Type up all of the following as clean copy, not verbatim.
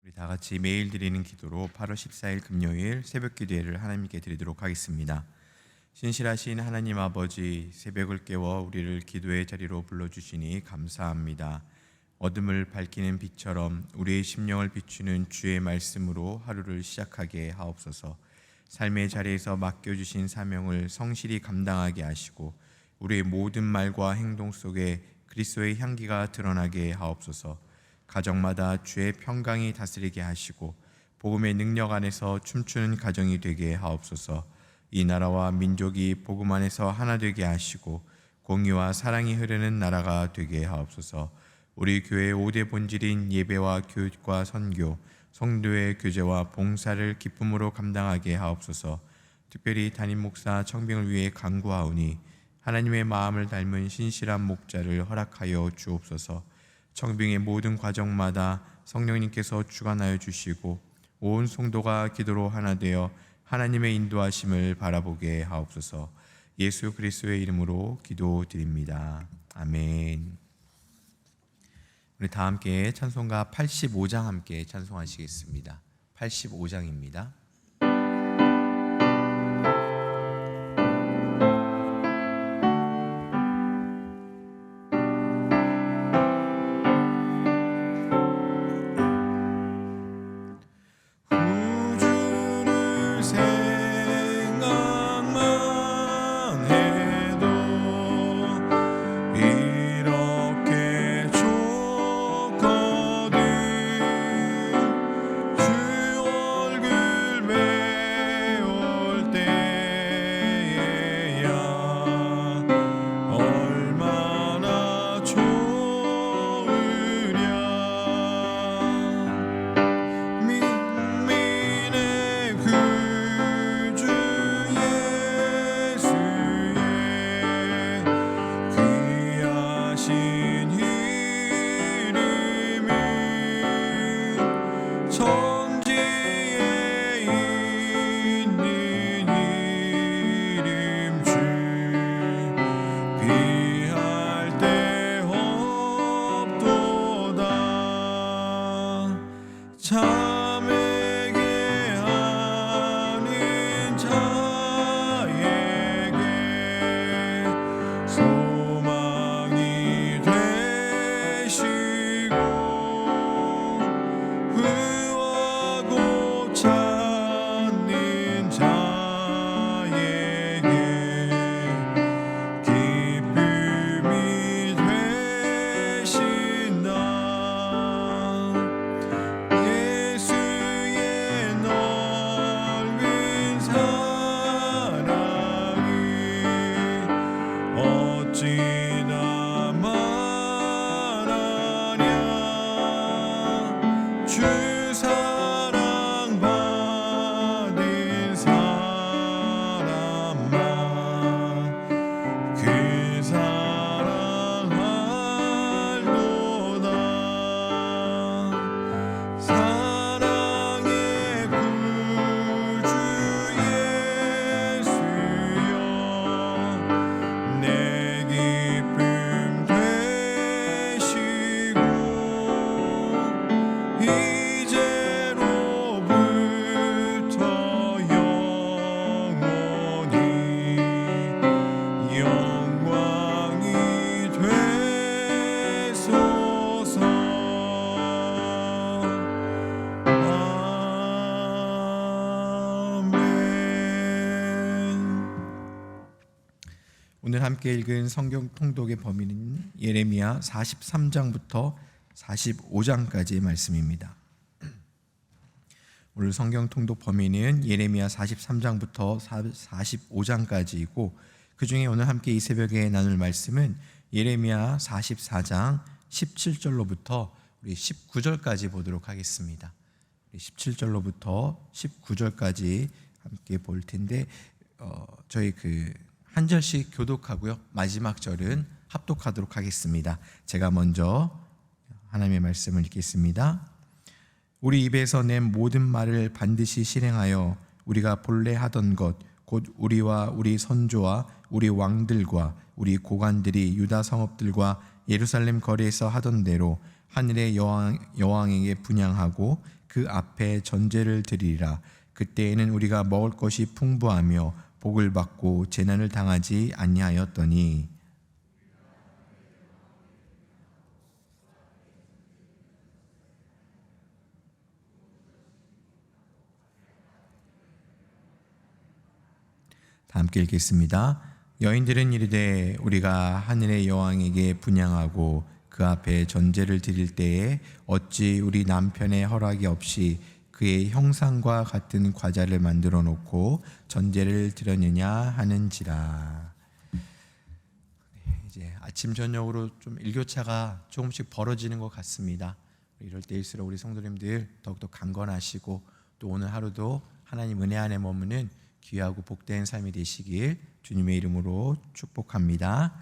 우리 다 같이 매일 드리는 기도로 8월 14일 금요일 새벽 기도회를 하나님께 드리도록 하겠습니다. 신실하신 하나님 아버지, 새벽을 깨워 우리를 기도의 자리로 불러주시니 감사합니다. 어둠을 밝히는 빛처럼 우리의 심령을 비추는 주의 말씀으로 하루를 시작하게 하옵소서. 삶의 자리에서 맡겨주신 사명을 성실히 감당하게 하시고 우리의 모든 말과 행동 속에 그리스도의 향기가 드러나게 하옵소서. 가정마다 주의 평강이 다스리게 하시고 복음의 능력 안에서 춤추는 가정이 되게 하옵소서. 이 나라와 민족이 복음 안에서 하나 되게 하시고 공의와 사랑이 흐르는 나라가 되게 하옵소서. 우리 교회의 5대 본질인 예배와 교육과 선교, 성도의 교제와 봉사를 기쁨으로 감당하게 하옵소서. 특별히 담임 목사 청빙을 위해 간구하오니 하나님의 마음을 닮은 신실한 목자를 허락하여 주옵소서. 청빙의 모든 과정마다 성령님께서 주관하여 주시고 온 성도가 기도로 하나 되어 하나님의 인도하심을 바라보게 하옵소서. 예수 그리스도의 이름으로 기도드립니다. 아멘. 우리 다 함께 찬송가 85장 함께 찬송하시겠습니다. 85장입니다. 오늘 함께 읽은 성경 통독의 범위는 예레미야 43장부터 45장까지의 말씀입니다. 오늘 성경 통독 범위는 예레미야 43장부터 45장까지이고 그 중에 오늘 함께 이 새벽에 나눌 말씀은 예레미야 44장 17절로부터 우리 19절까지 보도록 하겠습니다. 17절로부터 19절까지 함께 볼 텐데 저희 한 절씩 교독하고요. 마지막 절은 합독하도록 하겠습니다. 제가 먼저 하나님의 말씀을 읽겠습니다. 우리 입에서 낸 모든 말을 반드시 실행하여 우리가 본래 하던 것, 곧 우리와 우리 선조와 우리 왕들과 우리 고관들이 유다 성읍들과 예루살렘 거리에서 하던 대로 하늘의 여왕에게 분향하고 그 앞에 전제를 드리리라. 그때에는 우리가 먹을 것이 풍부하며 복을 받고 재난을 당하지 아니하였더니. 다 함께 읽겠습니다. 여인들은 이르되 우리가 하늘의 여왕에게 분향하고 그 앞에 전제를 드릴 때에 어찌 우리 남편의 허락이 없이 그의 형상과 같은 과자를 만들어 놓고 전제를 드렸느냐 하는지라. 이제 아침 저녁으로 좀 일교차가 조금씩 벌어지는 것 같습니다. 이럴 때일수록 우리 성도님들 더욱더 강건하시고 또 오늘 하루도 하나님 은혜 안에 머무는 귀하고 복된 삶이 되시길 주님의 이름으로 축복합니다.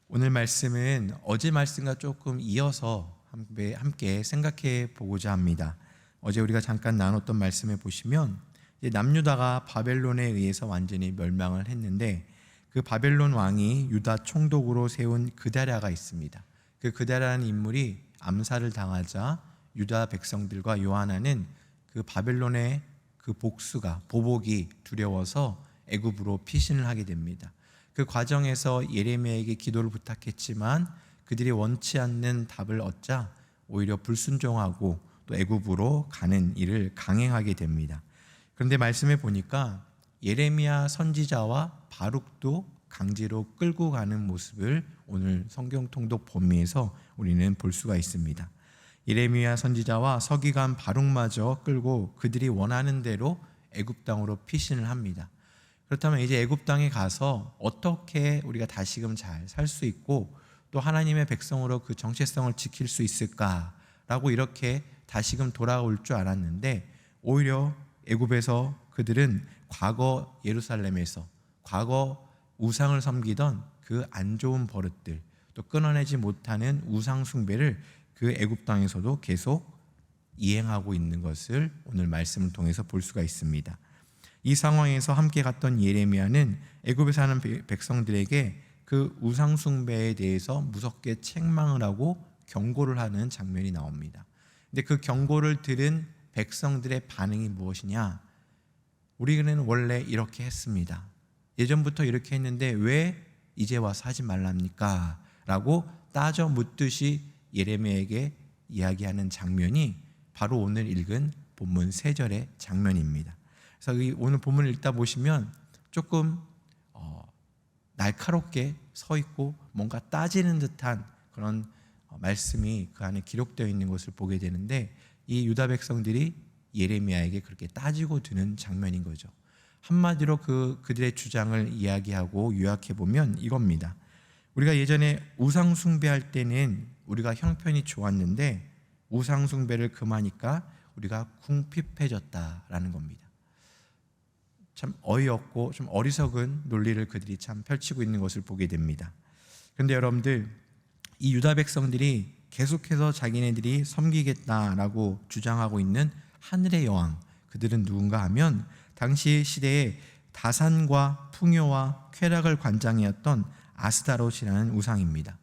오늘 말씀은 어제 말씀과 조금 이어서 함께 생각해 보고자 합니다. 어제 우리가 잠깐 나눴던 말씀에 보시면 남유다가 바벨론에 의해서 완전히 멸망을 했는데 그 바벨론 왕이 유다 총독으로 세운 그다랴가 있습니다. 그 그다랴라는 인물이 암살을 당하자 유다 백성들과 요하나는 그 바벨론의 그 보복이 두려워서 애굽으로 피신을 하게 됩니다. 그 과정에서 예레미야에게 기도를 부탁했지만 그들이 원치 않는 답을 얻자 오히려 불순종하고 또 애굽으로 가는 일을 강행하게 됩니다. 그런데 말씀해 보니까 예레미야 선지자와 바룩도 강제로 끌고 가는 모습을 오늘 성경 통독 범위에서 우리는 볼 수가 있습니다. 예레미야 선지자와 서기관 바룩마저 끌고 그들이 원하는 대로 애굽 땅으로 피신을 합니다. 그렇다면 이제 애굽 땅에 가서 어떻게 우리가 다시금 잘 살 수 있고 또 하나님의 백성으로 그 정체성을 지킬 수 있을까라고 이렇게 다시금 돌아올 줄 알았는데 오히려 애굽에서 그들은 과거 예루살렘에서 과거 우상을 섬기던 그 안 좋은 버릇들 또 끊어내지 못하는 우상 숭배를 그 애굽 땅에서도 계속 이행하고 있는 것을 오늘 말씀을 통해서 볼 수가 있습니다. 이 상황에서 함께 갔던 예레미야는 애굽에 사는 백성들에게 그 우상 숭배에 대해서 무섭게 책망을 하고 경고를 하는 장면이 나옵니다. 근데 그 경고를 들은 백성들의 반응이 무엇이냐? 우리는 원래 이렇게 했습니다. 예전부터 이렇게 했는데 왜 이제 와서 하지 말랍니까? 라고 따져 묻듯이 예레미야에게 이야기하는 장면이 바로 오늘 읽은 본문 3절의 장면입니다. 그래서 오늘 본문을 읽다 보시면 조금 날카롭게 서 있고 뭔가 따지는 듯한 그런 말씀이 그 안에 기록되어 있는 것을 보게 되는데 이 유다 백성들이 예레미야에게 그렇게 따지고 드는 장면인 거죠. 한마디로 그들의 주장을 이야기하고 요약해 보면 이겁니다. 우리가 예전에 우상 숭배할 때는 우리가 형편이 좋았는데 우상 숭배를 금하니까 우리가 궁핍해졌다라는 겁니다. 참 어이없고 좀 어리석은 논리를 그들이 참 펼치고 있는 것을 보게 됩니다. 그런데 여러분들 이 유다 백성들이 계속해서 자기네들이 섬기겠다라고 주장하고 있는 하늘의 여왕 그들은 누군가 하면 당시 시대에 다산과 풍요와 쾌락을 관장이었던 아스타롯이라는 우상입니다.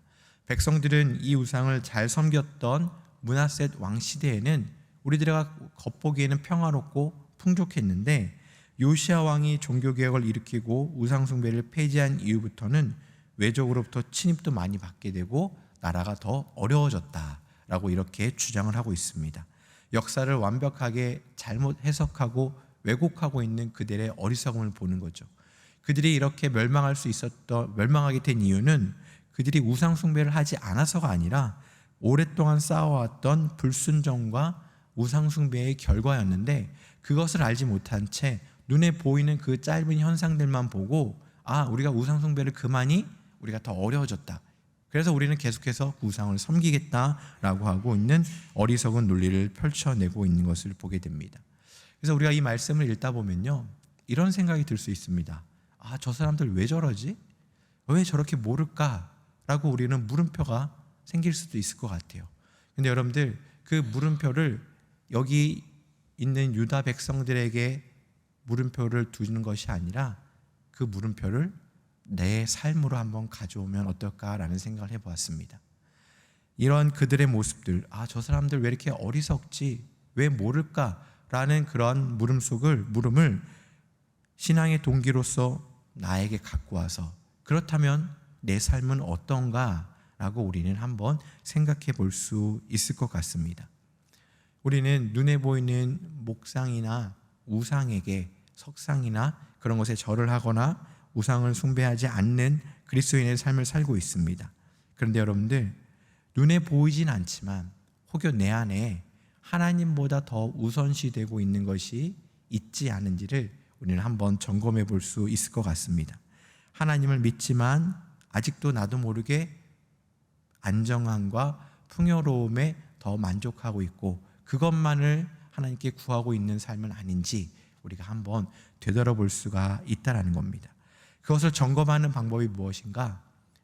백성들은 이 우상을 잘 섬겼던 므낫셋 왕 시대에는 우리들과 겉보기에는 평화롭고 풍족했는데 요시야 왕이 종교개혁을 일으키고 우상숭배를 폐지한 이후부터는 외적으로부터 침입도 많이 받게 되고 나라가 더 어려워졌다라고 이렇게 주장을 하고 있습니다. 역사를 완벽하게 잘못 해석하고 왜곡하고 있는 그들의 어리석음을 보는 거죠. 그들이 이렇게 멸망하게 된 이유는 그들이 우상 숭배를 하지 않아서가 아니라 오랫동안 쌓아왔던 불순종과 우상 숭배의 결과였는데 그것을 알지 못한 채 눈에 보이는 그 짧은 현상들만 보고 우리가 우상 숭배를 금하니 우리가 더 어려워졌다. 그래서 우리는 계속해서 우상을 섬기겠다라고 하고 있는 어리석은 논리를 펼쳐내고 있는 것을 보게 됩니다. 그래서 우리가 이 말씀을 읽다 보면요 이런 생각이 들 수 있습니다. 저 사람들 왜 저러지? 왜 저렇게 모를까라고 우리는 물음표가 생길 수도 있을 것 같아요. 근데 여러분들 그 물음표를 여기 있는 유다 백성들에게 물음표를 두는 것이 아니라 그 물음표를 내 삶으로 한번 가져오면 어떨까라는 생각을 해보았습니다. 이런 그들의 모습들, 저 사람들 왜 이렇게 어리석지? 왜 모를까라는 그런 물음을 신앙의 동기로서 나에게 갖고 와서, 그렇다면 내 삶은 어떤가? 라고 우리는 한번 생각해 볼 수 있을 것 같습니다. 우리는 눈에 보이는 목상이나 우상에게, 석상이나 그런 것에 절을 하거나 우상을 숭배하지 않는 그리스도인의 삶을 살고 있습니다. 그런데 여러분들, 눈에 보이진 않지만 혹여 내 안에 하나님보다 더 우선시되고 있는 것이 있지 않은지를 우리는 한번 점검해 볼 수 있을 것 같습니다. 하나님을 믿지만 아직도 나도 모르게 안정함과 풍요로움에 더 만족하고 있고 그것만을 하나님께 구하고 있는 삶은 아닌지 우리가 한번 되돌아볼 수가 있다는 겁니다. 그것을 점검하는 방법이 무엇인가?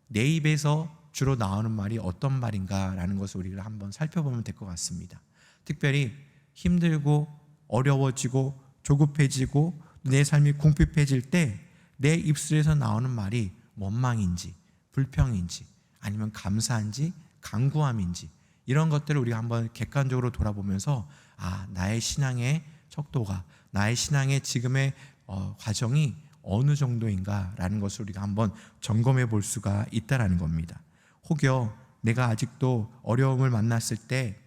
내 입에서 주로 나오는 말이 어떤 말인가라는 것을 우리가 한번 살펴보면 될 것 같습니다. 특별히 힘들고 어려워지고 조급해지고 내 삶이 궁핍해질 때 내 입술에서 나오는 말이 원망인지 불평인지 아니면 감사인지 간구함인지, 이런 것들을 우리가 한번 객관적으로 돌아보면서 나의 신앙의 척도가, 나의 신앙의 지금의 과정이 어느 정도인가라는 것을 우리가 한번 점검해 볼 수가 있다는 겁니다. 혹여 내가 아직도 어려움을 만났을 때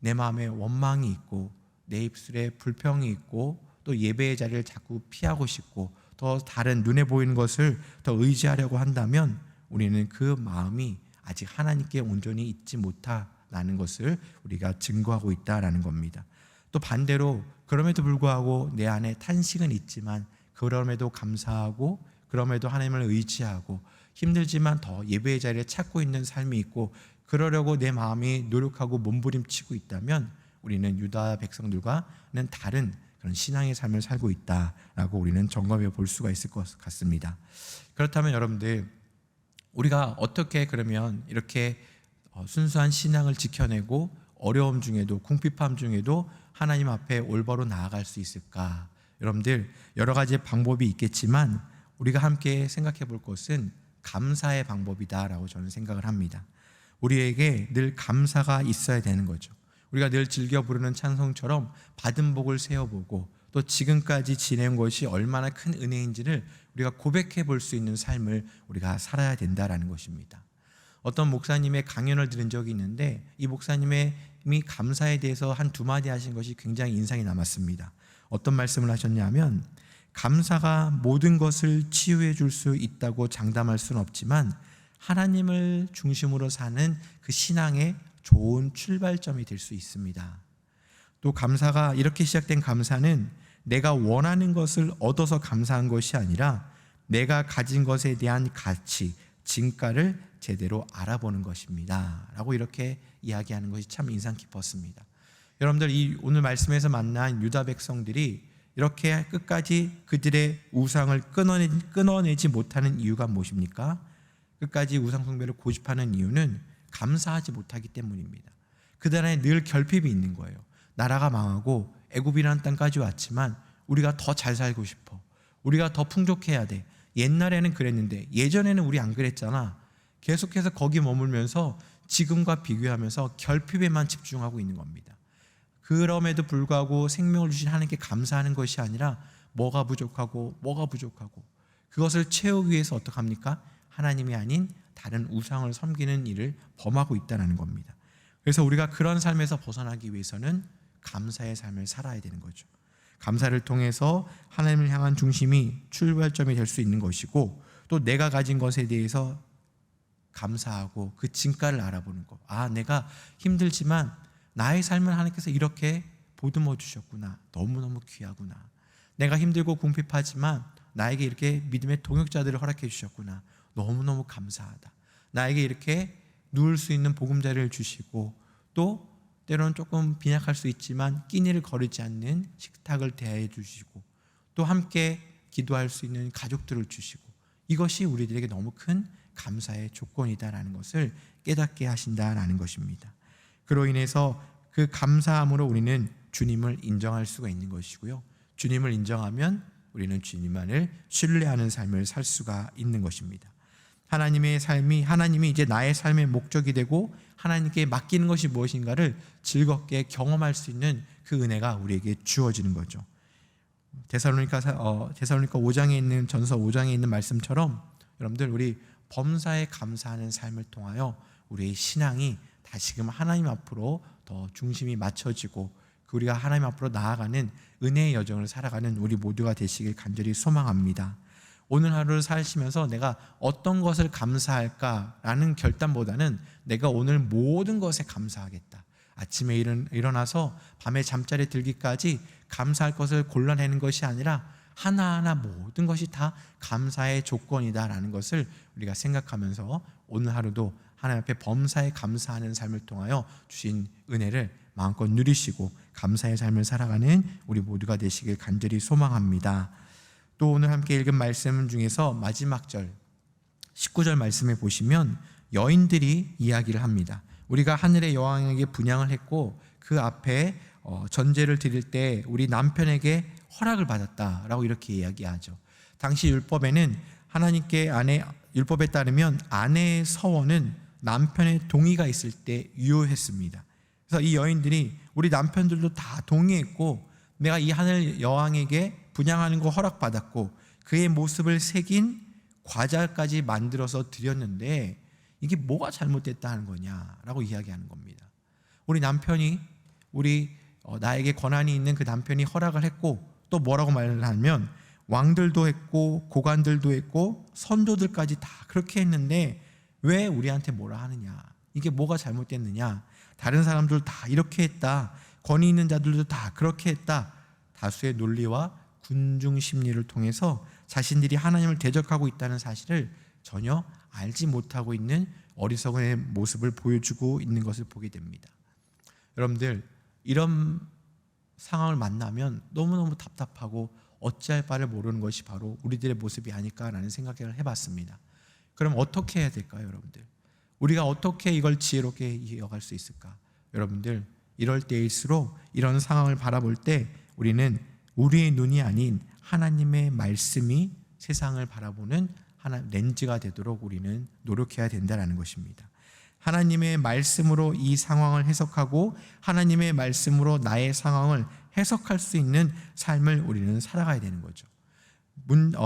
내 마음에 원망이 있고 내 입술에 불평이 있고 또 예배의 자리를 자꾸 피하고 싶고 더 다른 눈에 보이는 것을 더 의지하려고 한다면 우리는 그 마음이 아직 하나님께 온전히 있지 못하다는 것을 우리가 증거하고 있다는 겁니다. 또 반대로 그럼에도 불구하고 내 안에 탄식은 있지만 그럼에도 감사하고 그럼에도 하나님을 의지하고 힘들지만 더 예배의 자리를 찾고 있는 삶이 있고 그러려고 내 마음이 노력하고 몸부림치고 있다면 우리는 유다 백성들과는 다른 그런 신앙의 삶을 살고 있다라고 우리는 점검해 볼 수가 있을 것 같습니다. 그렇다면 여러분들, 우리가 어떻게 그러면 이렇게 순수한 신앙을 지켜내고 어려움 중에도 궁핍함 중에도 하나님 앞에 올바로 나아갈 수 있을까? 여러분들, 여러 가지 방법이 있겠지만 우리가 함께 생각해 볼 것은 감사의 방법이다라고 저는 생각을 합니다. 우리에게 늘 감사가 있어야 되는 거죠. 우리가 늘 즐겨 부르는 찬송처럼 받은 복을 세어보고 또 지금까지 지낸 것이 얼마나 큰 은혜인지를 우리가 고백해 볼 수 있는 삶을 우리가 살아야 된다라는 것입니다. 어떤 목사님의 강연을 들은 적이 있는데 이 목사님이 감사에 대해서 한 두 마디 하신 것이 굉장히 인상이 남았습니다. 어떤 말씀을 하셨냐면, 감사가 모든 것을 치유해 줄 수 있다고 장담할 수는 없지만 하나님을 중심으로 사는 그 신앙의 좋은 출발점이 될 수 있습니다. 또 감사가, 이렇게 시작된 감사는 내가 원하는 것을 얻어서 감사한 것이 아니라 내가 가진 것에 대한 가치, 진가를 제대로 알아보는 것입니다 라고 이렇게 이야기하는 것이 참 인상 깊었습니다. 여러분들, 이 오늘 말씀에서 만난 유다 백성들이 이렇게 끝까지 그들의 우상을 끊어내지 못하는 이유가 무엇입니까? 끝까지 우상 숭배를 고집하는 이유는 감사하지 못하기 때문입니다. 그들 안에 늘 결핍이 있는 거예요. 나라가 망하고 애굽이라는 땅까지 왔지만 우리가 더 잘 살고 싶어, 우리가 더 풍족해야 돼, 옛날에는 그랬는데 예전에는 우리 안 그랬잖아. 계속해서 거기 머물면서 지금과 비교하면서 결핍에만 집중하고 있는 겁니다. 그럼에도 불구하고 생명을 주신 하나님께 감사하는 것이 아니라 뭐가 부족하고 그것을 채우기 위해서 어떡합니까? 하나님이 아닌 다른 우상을 섬기는 일을 범하고 있다는 겁니다. 그래서 우리가 그런 삶에서 벗어나기 위해서는 감사의 삶을 살아야 되는 거죠. 감사를 통해서 하나님을 향한 중심이 출발점이 될 수 있는 것이고, 또 내가 가진 것에 대해서 감사하고 그 진가를 알아보는 것. 내가 힘들지만 나의 삶을 하나님께서 이렇게 보듬어 주셨구나, 너무너무 귀하구나. 내가 힘들고 궁핍하지만 나에게 이렇게 믿음의 동역자들을 허락해 주셨구나, 너무너무 감사하다. 나에게 이렇게 누울 수 있는 보금자리를 주시고, 또 때로는 조금 빈약할 수 있지만 끼니를 거르지 않는 식탁을 대해 주시고, 또 함께 기도할 수 있는 가족들을 주시고, 이것이 우리들에게 너무 큰 감사의 조건이다라는 것을 깨닫게 하신다라는 것입니다. 그로 인해서 그 감사함으로 우리는 주님을 인정할 수가 있는 것이고요, 주님을 인정하면 우리는 주님만을 신뢰하는 삶을 살 수가 있는 것입니다. 하나님의 삶이, 하나님이 이제 나의 삶의 목적이 되고 하나님께 맡기는 것이 무엇인가를 즐겁게 경험할 수 있는 그 은혜가 우리에게 주어지는 거죠. 데살로니가 5장에 있는, 전서 5장에 있는 말씀처럼 여러분들, 우리 범사에 감사하는 삶을 통하여 우리의 신앙이 다시금 하나님 앞으로 더 중심이 맞춰지고 우리가 하나님 앞으로 나아가는 은혜의 여정을 살아가는 우리 모두가 되시길 간절히 소망합니다. 오늘 하루를 사시면서 내가 어떤 것을 감사할까라는 결단보다는 내가 오늘 모든 것에 감사하겠다, 아침에 일어나서 밤에 잠자리에 들기까지 감사할 것을 골라내는 것이 아니라 하나하나 모든 것이 다 감사의 조건이다라는 것을 우리가 생각하면서 오늘 하루도 하나님 앞에 범사에 감사하는 삶을 통하여 주신 은혜를 마음껏 누리시고 감사의 삶을 살아가는 우리 모두가 되시길 간절히 소망합니다. 또 오늘 함께 읽은 말씀 중에서 마지막 절 19절 말씀에 보시면 여인들이 이야기를 합니다. 우리가 하늘의 여왕에게 분향을 했고 그 앞에 전제를 드릴 때 우리 남편에게 허락을 받았다라고 이렇게 이야기하죠. 당시 율법에는 율법에 따르면 아내의 서원은 남편의 동의가 있을 때 유효했습니다. 그래서 이 여인들이 우리 남편들도 다 동의했고 내가 이 하늘 여왕에게 분향하는 거 허락받았고 그의 모습을 새긴 과자까지 만들어서 드렸는데 이게 뭐가 잘못됐다는 거냐라고 이야기하는 겁니다. 우리 남편이 나에게 권한이 있는 그 남편이 허락을 했고 또 뭐라고 말을 하면 왕들도 했고 고관들도 했고 선조들까지 다 그렇게 했는데 왜 우리한테 뭐라 하느냐, 이게 뭐가 잘못됐느냐, 다른 사람들 다 이렇게 했다, 권위 있는 자들도 다 그렇게 했다, 다수의 논리와 군중 심리를 통해서 자신들이 하나님을 대적하고 있다는 사실을 전혀 알지 못하고 있는 어리석은 모습을 보여주고 있는 것을 보게 됩니다. 여러분들, 이런 상황을 만나면 너무너무 답답하고 어찌할 바를 모르는 것이 바로 우리들의 모습이 아닐까라는 생각을 해봤습니다. 그럼 어떻게 해야 될까요, 여러분들? 우리가 어떻게 이걸 지혜롭게 이어갈 수 있을까? 여러분들, 이럴 때일수록 이런 상황을 바라볼 때 우리는 우리의 눈이 아닌 하나님의 말씀이 세상을 바라보는 렌즈가 되도록 우리는 노력해야 된다는 것입니다. 하나님의 말씀으로 이 상황을 해석하고 하나님의 말씀으로 나의 상황을 해석할 수 있는 삶을 우리는 살아가야 되는 거죠.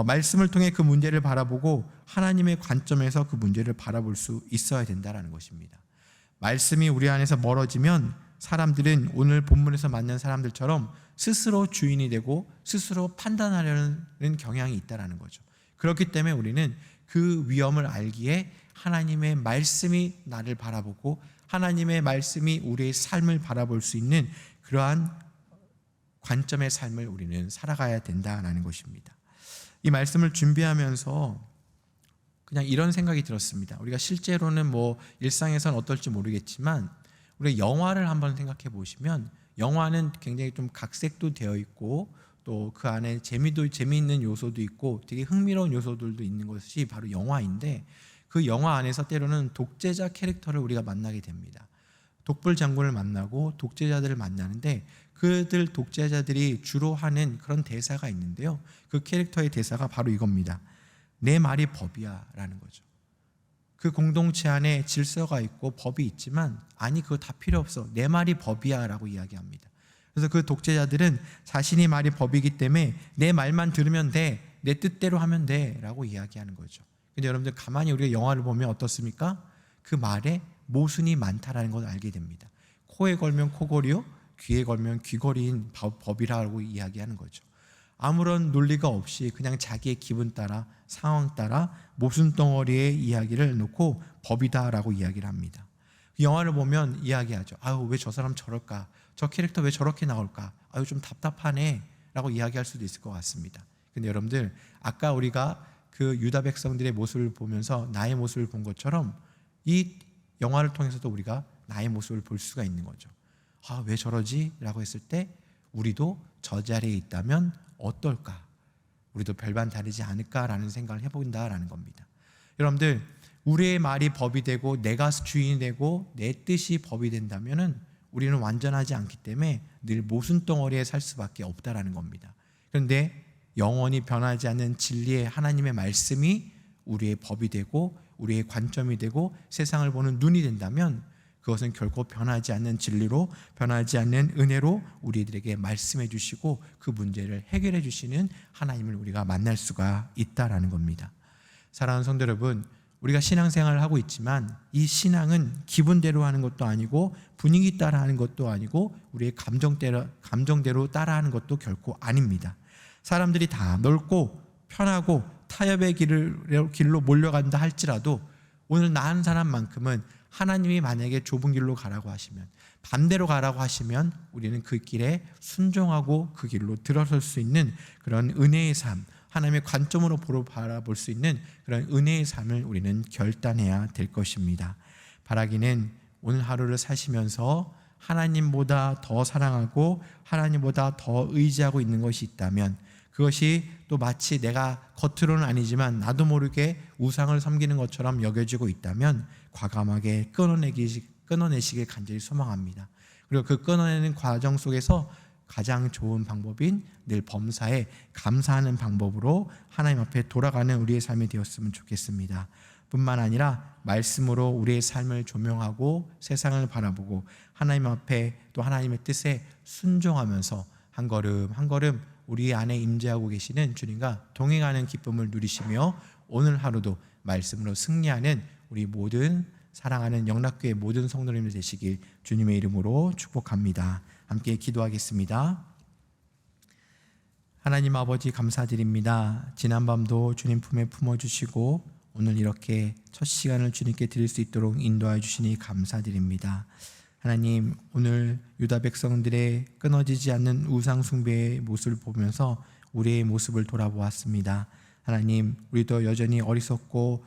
말씀을 통해 그 문제를 바라보고 하나님의 관점에서 그 문제를 바라볼 수 있어야 된다는 것입니다. 말씀이 우리 안에서 멀어지면 사람들은 오늘 본문에서 만난 사람들처럼 스스로 주인이 되고 스스로 판단하려는 경향이 있다는 거죠. 그렇기 때문에 우리는 그 위험을 알기에 하나님의 말씀이 나를 바라보고 하나님의 말씀이 우리의 삶을 바라볼 수 있는 그러한 관점의 삶을 우리는 살아가야 된다는 것입니다. 이 말씀을 준비하면서 그냥 이런 생각이 들었습니다. 우리가 실제로는 일상에서는 어떨지 모르겠지만 우리가 영화를 한번 생각해 보시면 영화는 굉장히 좀 각색도 되어 있고 또 그 안에 재미있는 요소도 있고 되게 흥미로운 요소들도 있는 것이 바로 영화인데 그 영화 안에서 때로는 독재자 캐릭터를 우리가 만나게 됩니다. 독불 장군을 만나고 독재자들을 만나는데 그들 독재자들이 주로 하는 그런 대사가 있는데요. 그 캐릭터의 대사가 바로 이겁니다. 내 말이 법이야 라는 거죠. 그 공동체 안에 질서가 있고 법이 있지만 아니 그거 다 필요 없어, 내 말이 법이야 라고 이야기합니다. 그래서 그 독재자들은 자신이 말이 법이기 때문에 내 말만 들으면 돼, 내 뜻대로 하면 돼 라고 이야기하는 거죠. 근데 여러분들 가만히 우리가 영화를 보면 어떻습니까? 그 말에 모순이 많다라는 걸 알게 됩니다. 코에 걸면 코걸이요, 귀에 걸면 귀걸이인 법이라고 이야기하는 거죠. 아무런 논리가 없이 그냥 자기의 기분 따라 상황 따라 모순 덩어리의 이야기를 놓고 법이다라고 이야기를 합니다. 영화를 보면 이야기하죠. 아유, 왜 저 사람 저럴까? 저 캐릭터 왜 저렇게 나올까? 아유, 좀 답답하네 라고 이야기할 수도 있을 것 같습니다. 근데 여러분들, 아까 우리가 그 유다 백성들의 모습을 보면서 나의 모습을 본 것처럼 이 영화를 통해서도 우리가 나의 모습을 볼 수가 있는 거죠. 아, 왜 저러지? 라고 했을 때 우리도 저 자리에 있다면 어떨까? 우리도 별반 다르지 않을까라는 생각을 해본다라는 겁니다. 여러분들, 우리의 말이 법이 되고 내가 주인이 되고 내 뜻이 법이 된다면은 우리는 완전하지 않기 때문에 늘 모순 덩어리에 살 수밖에 없다라는 겁니다. 그런데 영원히 변하지 않는 진리의 하나님의 말씀이 우리의 법이 되고 우리의 관점이 되고 세상을 보는 눈이 된다면 그것은 결코 변하지 않는 진리로, 변하지 않는 은혜로 우리들에게 말씀해 주시고 그 문제를 해결해 주시는 하나님을 우리가 만날 수가 있다라는 겁니다. 사랑하는 성도 여러분, 우리가 신앙생활을 하고 있지만 이 신앙은 기분대로 하는 것도 아니고 분위기 따라 하는 것도 아니고 우리의 감정대로 따라 하는 것도 결코 아닙니다. 사람들이 다 넓고 편하고 타협의 길로 몰려간다 할지라도 오늘 나은 사람만큼은 하나님이 만약에 좁은 길로 가라고 하시면, 반대로 가라고 하시면 우리는 그 길에 순종하고 그 길로 들어설 수 있는 그런 은혜의 삶, 하나님의 관점으로 바라볼 수 있는 그런 은혜의 삶을 우리는 결단해야 될 것입니다. 바라기는 오늘 하루를 사시면서 하나님보다 더 사랑하고 하나님보다 더 의지하고 있는 것이 있다면, 그것이 또 마치 내가 겉으로는 아니지만 나도 모르게 우상을 섬기는 것처럼 여겨지고 있다면 과감하게 끊어내시길 간절히 소망합니다. 그리고 그 끊어내는 과정 속에서 가장 좋은 방법인 늘 범사에 감사하는 방법으로 하나님 앞에 돌아가는 우리의 삶이 되었으면 좋겠습니다. 뿐만 아니라 말씀으로 우리의 삶을 조명하고 세상을 바라보고 하나님 앞에 또 하나님의 뜻에 순종하면서 한 걸음 한 걸음 우리 안에 임재하고 계시는 주님과 동행하는 기쁨을 누리시며 오늘 하루도 말씀으로 승리하는 우리 모든 사랑하는 영락교회 모든 성도님들 되시길 주님의 이름으로 축복합니다. 함께 기도하겠습니다. 하나님 아버지 감사드립니다. 지난밤도 주님 품에 품어주시고 오늘 이렇게 첫 시간을 주님께 드릴 수 있도록 인도하여 주시니 감사드립니다. 하나님, 오늘 유다 백성들의 끊어지지 않는 우상 숭배의 모습을 보면서 우리의 모습을 돌아보았습니다. 하나님, 우리도 여전히 어리석고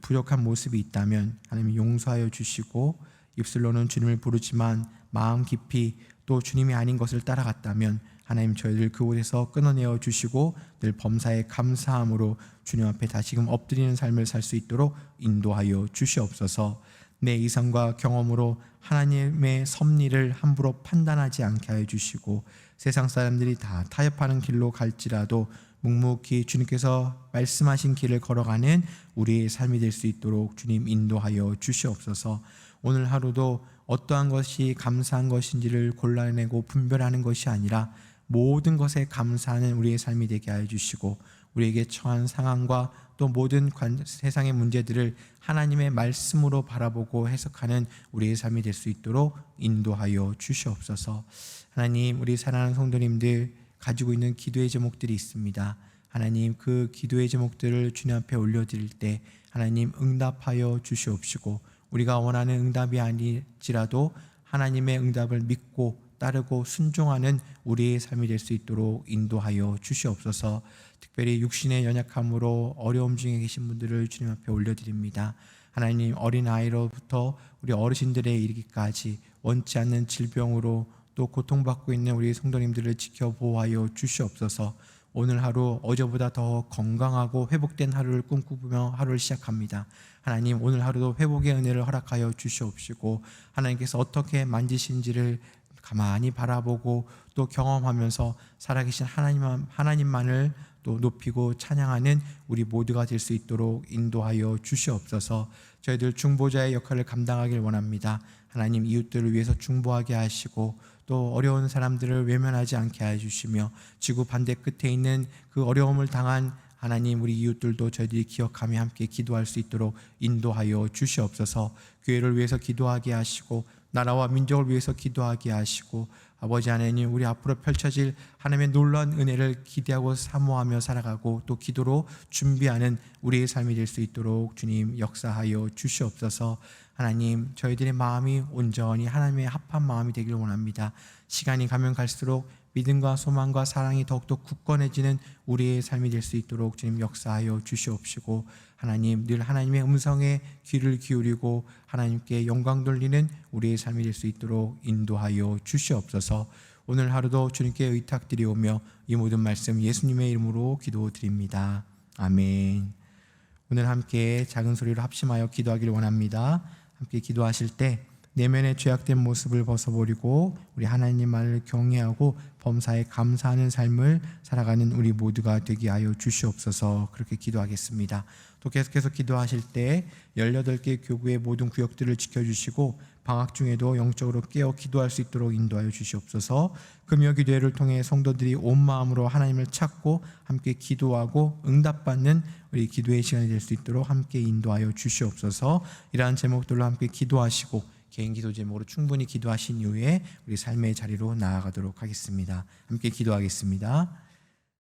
부족한 모습이 있다면 하나님 용서하여 주시고, 입술로는 주님을 부르지만 마음 깊이 또 주님이 아닌 것을 따라갔다면 하나님 저희들 그곳에서 끊어내어 주시고 늘 범사에 감사함으로 주님 앞에 다시금 엎드리는 삶을 살 수 있도록 인도하여 주시옵소서. 내 이성과 경험으로 하나님의 섭리를 함부로 판단하지 않게 하여 주시고, 세상 사람들이 다 타협하는 길로 갈지라도 묵묵히 주님께서 말씀하신 길을 걸어가는 우리의 삶이 될 수 있도록 주님 인도하여 주시옵소서. 오늘 하루도 어떠한 것이 감사한 것인지를 골라내고 분별하는 것이 아니라 모든 것에 감사하는 우리의 삶이 되게 하여 주시고, 우리에게 처한 상황과 또 모든 세상의 문제들을 하나님의 말씀으로 바라보고 해석하는 우리의 삶이 될 수 있도록 인도하여 주시옵소서. 하나님, 우리 사랑하는 성도님들 가지고 있는 기도의 제목들이 있습니다. 하나님, 그 기도의 제목들을 주님 앞에 올려드릴 때 하나님 응답하여 주시옵시고, 우리가 원하는 응답이 아닐지라도 하나님의 응답을 믿고 따르고 순종하는 우리의 삶이 될 수 있도록 인도하여 주시옵소서. 특별히 육신의 연약함으로 어려움 중에 계신 분들을 주님 앞에 올려드립니다. 하나님, 어린아이로부터 우리 어르신들에 이르기까지 원치 않는 질병으로 또 고통받고 있는 우리 성도님들을 지켜보호하여 주시옵소서. 오늘 하루 어제보다 더 건강하고 회복된 하루를 꿈꾸며 하루를 시작합니다. 하나님, 오늘 하루도 회복의 은혜를 허락하여 주시옵시고, 하나님께서 어떻게 만지신지를 가만히 바라보고 또 경험하면서 살아계신 하나님만을 또 높이고 찬양하는 우리 모두가 될 수 있도록 인도하여 주시옵소서. 저희들 중보자의 역할을 감당하길 원합니다. 하나님, 이웃들을 위해서 중보하게 하시고 또 어려운 사람들을 외면하지 않게 해주시며, 지구 반대 끝에 있는 그 어려움을 당한 하나님 우리 이웃들도 저희들이 기억하며 함께 기도할 수 있도록 인도하여 주시옵소서. 교회를 위해서 기도하게 하시고 나라와 민족을 위해서 기도하게 하시고, 아버지 하나님, 우리 앞으로 펼쳐질 하나님의 놀라운 은혜를 기대하고 사모하며 살아가고 또 기도로 준비하는 우리의 삶이 될 수 있도록 주님 역사하여 주시옵소서. 하나님, 저희들의 마음이 온전히 하나님의 합한 마음이 되길 원합니다. 시간이 가면 갈수록 믿음과 소망과 사랑이 더욱더 굳건해지는 우리의 삶이 될 수 있도록 주님 역사하여 주시옵시고, 하나님, 늘 하나님의 음성에 귀를 기울이고 하나님께 영광 돌리는 우리의 삶이 될 수 있도록 인도하여 주시옵소서. 오늘 하루도 주님께 의탁드리오며 이 모든 말씀 예수님의 이름으로 기도드립니다. 아멘. 오늘 함께 작은 소리로 합심하여 기도하기를 원합니다. 함께 기도하실 때 내면의 죄악된 모습을 벗어버리고 우리 하나님만을 경외하고 범사에 감사하는 삶을 살아가는 우리 모두가 되게 하여 주시옵소서. 그렇게 기도하겠습니다. 또 계속해서 기도하실 때 18개 교구의 모든 구역들을 지켜주시고 방학 중에도 영적으로 깨어 기도할 수 있도록 인도하여 주시옵소서. 금요 기도회를 통해 성도들이 온 마음으로 하나님을 찾고 함께 기도하고 응답받는 우리 기도의 시간이 될 수 있도록 함께 인도하여 주시옵소서. 이러한 제목들로 함께 기도하시고 개인 기도 제목으로 충분히 기도하신 이후에 우리 삶의 자리로 나아가도록 하겠습니다. 함께 기도하겠습니다.